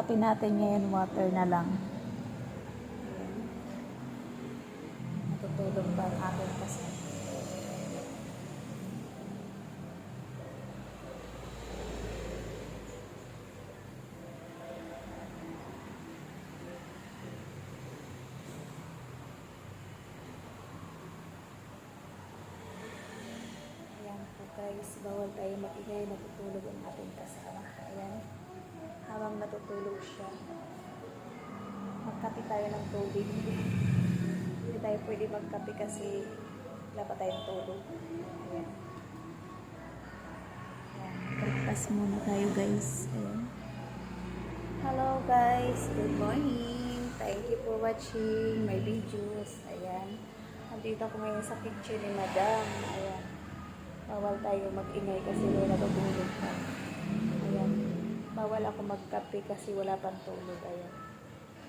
kape natin ngayon, water na lang. Ayan. Natutulog pa ang aking kasama. Guys, bawal tayo mag-ingay, natutulog ang ating kasama. Ayan. Habang natutulog siya, magkape tayo ng tubig. Hindi tayo pwede magkape kasi wala pa tayong tulog. Ayan. Ayan. Breakfast muna tayo guys. Ayan. Hello guys, good morning. Thank you for watching my videos. Ayan. Nandito ako ngayon sa kitchen ni Madam. Ayan. Bawal tayo mag-ingay kasi wala natutulog pa. Ayan. Bawal ako magkape kasi wala pang tulog. Ayan.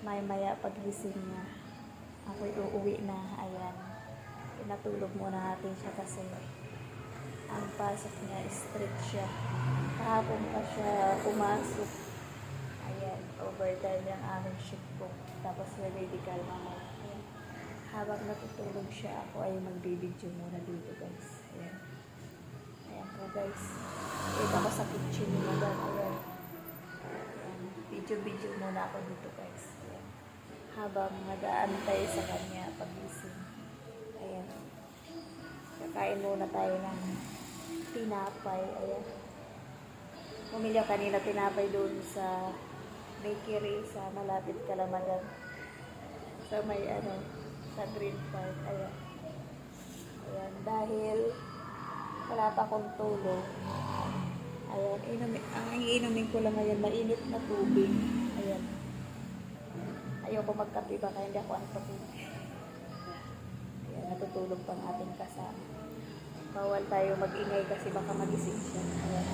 Maya paggising niya, ako'y uuwi na. Ayan. Pinatulog muna natin siya kasi ang pasok niya, strict siya. Kahapon pa siya pumasok. Ayan. Overtime yung aming shift ko. Tapos may medical mamaya. Ayan. Habang natutulog siya, ako ay magbibideo muna dito guys. Ayan. Ayan po guys. Ito ako sa kitchen ni Madam. Ayan. Video muna ako dito guys. Ayan. Habang nag-aantay sa kanya pagising. Ayan. Kakain muna tayo ng tinapay. Ayan. Pumili ako kanina tinapay doon sa bakery sa malapit kala Madam. Sa may sa Green Park. Ayan. Ayan. Dahil wala pa akong tulog. Ayan, ang iinumin ko lang ngayon, mainit na tubig. Ayan. Ayoko magkape baka hindi ako antokin. Ayan, natutulog pang ating kasama. Bawal tayo mag-ingay kasi baka magising siya. Ayan.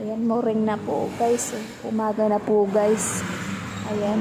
Ayan, morning na po guys. Umaga na po guys. Ayan.